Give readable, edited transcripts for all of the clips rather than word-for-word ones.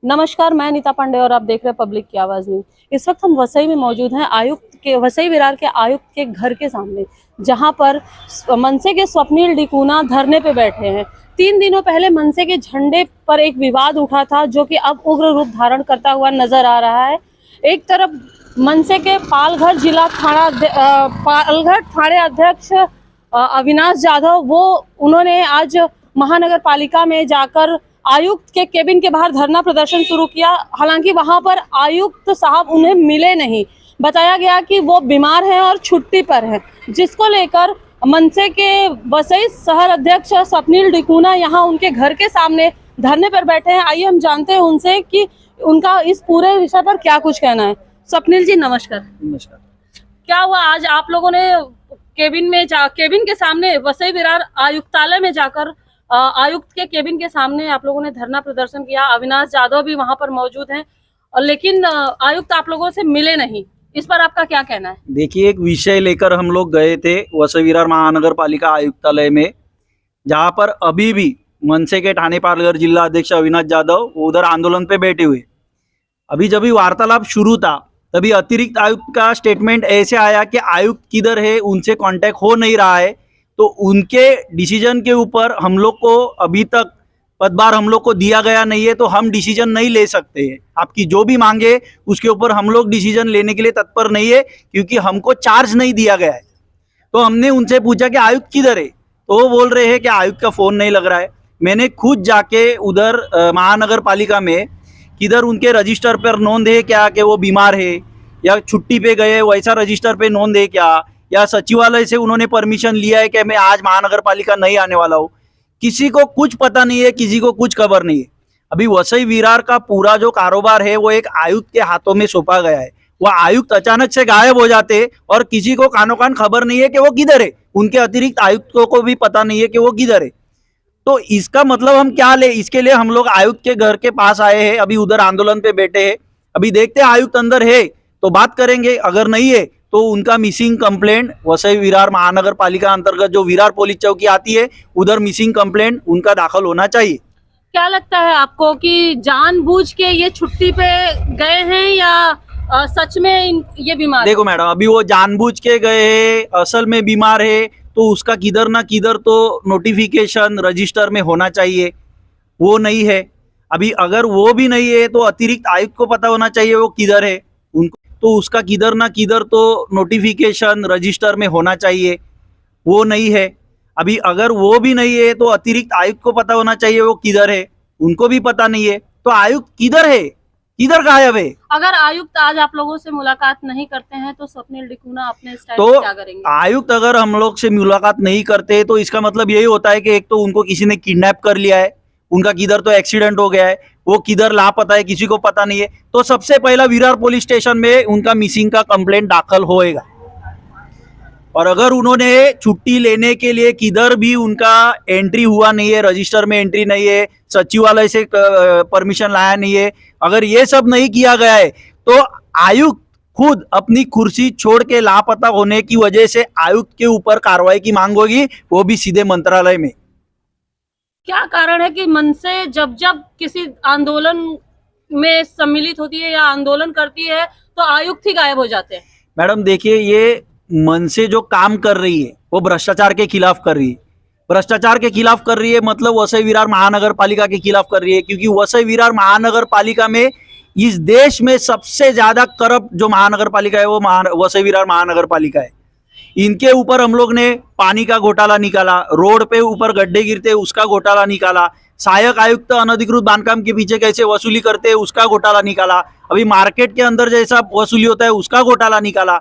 नमस्कार, मैं नीता पांडे और आप देख रहे हैं पब्लिक की आवाज़ न्यूज़। इस वक्त हम वसई में मौजूद हैं, वसई विरार के आयुक्त के घर के सामने, जहां पर मनसे के स्वप्निल डिकूना धरने पे बैठे हैं। 3 दिनों पहले मनसे के झंडे पर एक विवाद उठा था, जो कि अब उग्र रूप धारण करता हुआ नजर आ रहा है। एक तरफ मनसे के पालघर थाने अध्यक्ष अविनाश यादव, उन्होंने आज महानगर पालिका में जाकर आयुक्त के केबिन के बाहर धरना प्रदर्शन शुरू किया। हालांकि वहां पर आयुक्त साहब उन्हें मिले नहीं। बताया गया कि वो बीमार हैं और छुट्टी पर हैं, जिसको लेकर मनसे के वसई शहर अध्यक्ष स्वप्निल डिकूना यहां उनके घर के सामने धरने पर बैठे हैं। आइए हम जानते हैं उनसे कि उनका इस पूरे विषय पर क्या कुछ कहना है। स्वप्निल जी, नमस्कार। नमस्कार। क्या हुआ आज आप लोगों ने केबिन के सामने वसई विरार आयुक्तालय में जाकर आयुक्त के केबिन के सामने आप लोगों ने धरना प्रदर्शन किया। अविनाश यादव भी वहां पर मौजूद हैं, लेकिन आयुक्त आप लोगों से मिले नहीं। इस पर आपका क्या कहना है? देखिए, एक विषय लेकर हम लोग गए थे वसई विरार महानगर पालिका आयुक्तालय में, जहां पर अभी भी मनसे के ठाणे पालघर जिला अध्यक्ष अविनाश यादव उधर आंदोलन पे बैठे हुए। अभी जब भी वार्तालाप शुरू था, तभी अतिरिक्त आयुक्त का स्टेटमेंट ऐसे आया कि आयुक्त किधर है, उनसे कांटेक्ट हो नहीं रहा है। तो उनके डिसीजन के ऊपर हम लोग को अभी तक पदभार हम लोग को दिया गया नहीं है, तो हम डिसीजन नहीं ले सकते हैं। आपकी जो भी मांगे उसके ऊपर हम लोग डिसीजन लेने के लिए तत्पर नहीं है, क्योंकि हमको चार्ज नहीं दिया गया है। तो हमने उनसे पूछा कि आयुक्त किधर है, तो वो बोल रहे हैं कि आयुक्त का फोन नहीं लग रहा है। मैंने खुद जाके उधर महानगर पालिका में किधर उनके रजिस्टर पर नोंद है क्या कि वो बीमार है या छुट्टी पे गए, वैसा रजिस्टर पे नोंद है क्या, या सचिवालय से उन्होंने परमिशन लिया है कि मैं आज महानगर पालिका नहीं आने वाला हूँ। किसी को कुछ पता नहीं है, किसी को कुछ खबर नहीं है। अभी वसई विरार का पूरा जो कारोबार है वो एक आयुक्त के हाथों में सौंपा गया है। वह आयुक्त अचानक से गायब हो जाते और किसी को कानो कान खबर नहीं है कि वो किधर है। उनके अतिरिक्त आयुक्तों को भी पता नहीं है कि वो किधर है। तो इसका मतलब हम क्या ले, इसके लिए हम लोग आयुक्त के घर के पास आए हैं। अभी उधर आंदोलन पे बैठे हैं। अभी देखते हैं आयुक्त अंदर है तो बात करेंगे, अगर नहीं है तो उनका मिसिंग कंप्लेंट वसई विरार महानगर पालिका अंतर्गत जो विरार पुलिस चौकी आती है, उधर मिसिंग कंप्लेंट उनका दाखिल होना चाहिए। क्या लगता है आपको कि जानबूझ के ये छुट्टी पे गए हैं या सच में ये बीमार? देखो मैडम, अभी वो जानबूझ के गए हैं, असल में बीमार है, तो उसका किधर ना किधर तो नोटिफिकेशन रजिस्टर में होना चाहिए, वो नहीं है। अभी अगर वो भी नहीं है तो अतिरिक्त आयुक्त को पता होना चाहिए वो किधर है, उनको तो उसका किधर ना किधर तो नोटिफिकेशन रजिस्टर में होना चाहिए, वो नहीं है। अभी अगर वो भी नहीं है तो अतिरिक्त आयुक्त को पता होना चाहिए वो किधर है, उनको भी पता नहीं है। तो आयुक्त किधर है, किधर गायब है? अगर आयुक्त आज आप लोगों से मुलाकात नहीं करते हैं तो स्वप्निल डिकूना अपने स्टाइल तो में क्या करेंगे? आयुक्त अगर हम लोग से मुलाकात नहीं करते तो इसका मतलब यही होता है कि एक तो उनको किसी ने किडनैप कर लिया है, उनका किधर तो एक्सीडेंट हो गया है, वो किधर लापता है किसी को पता नहीं है। तो सबसे पहला विरार पुलिस स्टेशन में उनका मिसिंग का कंप्लेंट दाखिल होएगा। और अगर उन्होंने छुट्टी लेने के लिए किधर भी उनका एंट्री हुआ नहीं है, रजिस्टर में एंट्री नहीं है, सचिवालय से परमिशन लाया नहीं है, अगर ये सब नहीं किया गया है, तो आयुक्त खुद अपनी कुर्सी छोड़ के लापता होने की वजह से आयुक्त के ऊपर कार्रवाई की मांग होगी, वो भी सीधे मंत्रालय में। क्या कारण है कि मनसे जब जब किसी आंदोलन में सम्मिलित होती है या आंदोलन करती है तो आयुक्त ही गायब हो जाते हैं? मैडम देखिए, ये मनसे जो काम कर रही है वो भ्रष्टाचार के खिलाफ कर रही है। भ्रष्टाचार के खिलाफ कर रही है मतलब वसई विरार महानगर पालिका के खिलाफ कर रही है, क्योंकि वसई विरार महानगर पालिका में इस देश में सबसे ज्यादा करप्ट जो महानगर पालिका है वो वसई विरार महानगर पालिका है। इनके ऊपर हम लोग ने पानी का घोटाला निकाला, रोड पे ऊपर गड्ढे गिरते उसका घोटाला निकाला, सहायक आयुक्त अनधिकृत बांधकाम के पीछे कैसे वसूली करते उसका घोटाला निकाला, अभी मार्केट के अंदर जैसा वसूली होता है उसका घोटाला निकाला।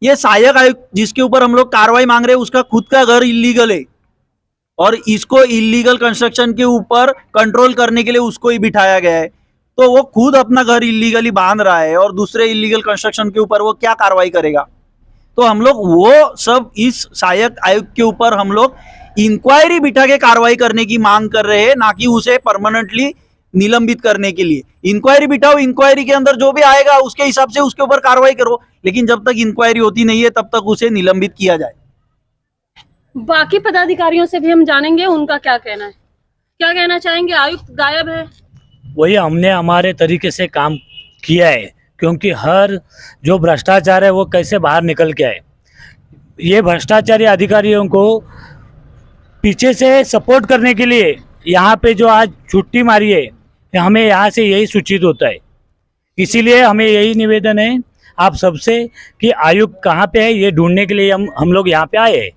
ये सहायक आयुक्त जिसके ऊपर हम लोग कार्रवाई मांग रहे हैं उसका खुद का घर इलीगल है, और इसको इलीगल कंस्ट्रक्शन के ऊपर कंट्रोल करने के लिए उसको ही बिठाया गया है। तो वो खुद अपना घर इलीगली बांध रहा है और दूसरे इलीगल कंस्ट्रक्शन के ऊपर वो क्या कार्रवाई करेगा? तो हम लोग वो सब इस सहायक आयुक्त के ऊपर हम लोग इंक्वायरी बिठा के कार्रवाई करने की मांग कर रहे हैं, ना कि उसे परमानेंटली निलंबित करने के लिए। इंक्वायरी बिठाओ, इंक्वायरी के अंदर जो भी आएगा उसके हिसाब से उसके ऊपर कार्रवाई करो, लेकिन जब तक इंक्वायरी होती नहीं है तब तक उसे निलंबित किया जाए। बाकी पदाधिकारियों से भी हम जानेंगे उनका क्या कहना है। क्या कहना चाहेंगे? आयुक्त गायब है, वही हमने हमारे तरीके से काम किया है, क्योंकि हर जो भ्रष्टाचार है वो कैसे बाहर निकल के आए। ये भ्रष्टाचारी अधिकारियों को पीछे से सपोर्ट करने के लिए यहाँ पे जो आज छुट्टी मारी है, हमें यहाँ से यही सूचित होता है। इसीलिए हमें यही निवेदन है आप सबसे कि आयुक्त कहाँ पे है, ये ढूंढने के लिए हम लोग यहाँ पे आए हैं।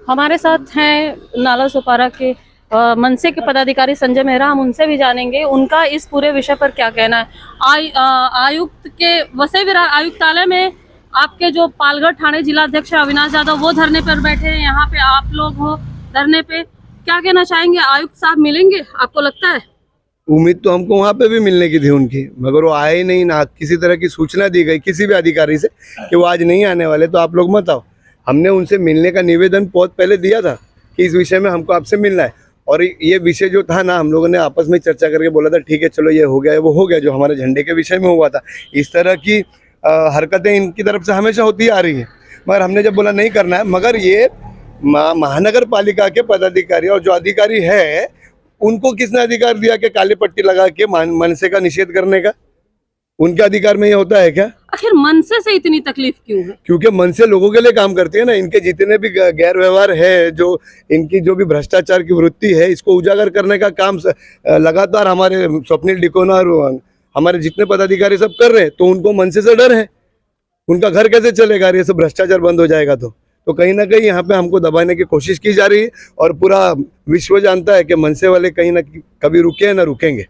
हमारे साथ हैं नाला सुपारा के मनसे के पदाधिकारी संजय मेहरा, हम उनसे भी जानेंगे उनका इस पूरे विषय पर क्या कहना है। आयुक्त के वसई विरार आयुक्तालय में आपके जो पालघर थाने जिला अध्यक्ष अविनाश यादव वो धरने पर बैठे हैं, यहाँ पे आप लोग हो धरने पे, क्या कहना चाहेंगे? आयुक्त साहब मिलेंगे आपको लगता है? उम्मीद तो हमको वहाँ पे भी मिलने की थी उनकी, मगर वो आए नहीं, ना किसी तरह की सूचना दी गई किसी भी अधिकारी से कि वो आज नहीं आने वाले, तो आप लोग मत आओ। हमने उनसे मिलने का निवेदन बहुत पहले दिया था कि इस विषय में हमको आपसे मिलना है, और ये विषय जो था ना, हम लोगों ने आपस में चर्चा करके बोला था ठीक है चलो ये हो गया, वो हो गया जो हमारे झंडे के विषय में हुआ था। इस तरह की हरकतें इनकी तरफ से हमेशा होती आ रही है, मगर हमने जब बोला नहीं करना है, मगर ये महानगर पालिका के पदाधिकारी और जो अधिकारी है उनको किसने अधिकार दिया कि काली पट्टी लगा के मनसे का निषेध करने का? उनके अधिकार में ये होता है क्या? आखिर मनसे से इतनी तकलीफ क्यों है? क्योंकि मनसे लोगों के लिए काम करती है ना। इनके जितने भी गैर व्यवहार है, जो इनकी जो भी भ्रष्टाचार की वृत्ति है, इसको उजागर करने का काम लगातार हमारे स्वप्निल डिकोना और हमारे जितने पदाधिकारी सब कर रहे हैं, तो उनको मनसे से डर है। उनका घर कैसे चलेगा ये सब भ्रष्टाचार बंद हो जाएगा तो कहीं ना कहीं यहाँ पे हमको दबाने की कोशिश की जा रही है, और पूरा विश्व जानता है कि मनसे वाले कहीं ना कभी रुके ना रुकेंगे।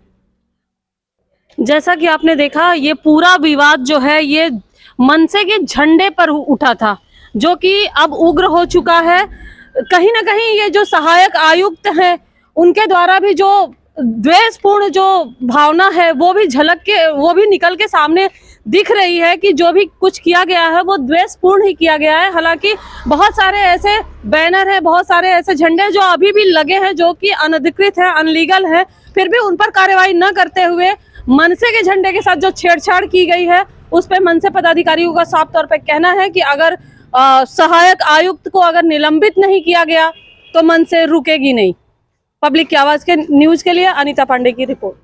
जैसा कि आपने देखा, ये पूरा विवाद जो है ये मनसे के झंडे पर उठा था, जो कि अब उग्र हो चुका है। कहीं ना कहीं ये जो सहायक आयुक्त हैं उनके द्वारा भी जो द्वेषपूर्ण जो भावना है वो भी निकल के सामने दिख रही है कि जो भी कुछ किया गया है वो द्वेषपूर्ण ही किया गया है। हालांकि बहुत सारे ऐसे बैनर हैं, बहुत सारे ऐसे झंडे जो अभी भी लगे हैं जो कि अनधिकृत है, अनलीगल है, फिर भी उन पर कार्रवाई न करते हुए मनसे के झंडे के साथ जो छेड़छाड़ की गई है उस पर मनसे पदाधिकारियों का साफ तौर पर कहना है कि अगर सहायक आयुक्त को अगर निलंबित नहीं किया गया तो मनसे रुकेगी नहीं। पब्लिक की आवाज के न्यूज के लिए अनीता पांडे की रिपोर्ट।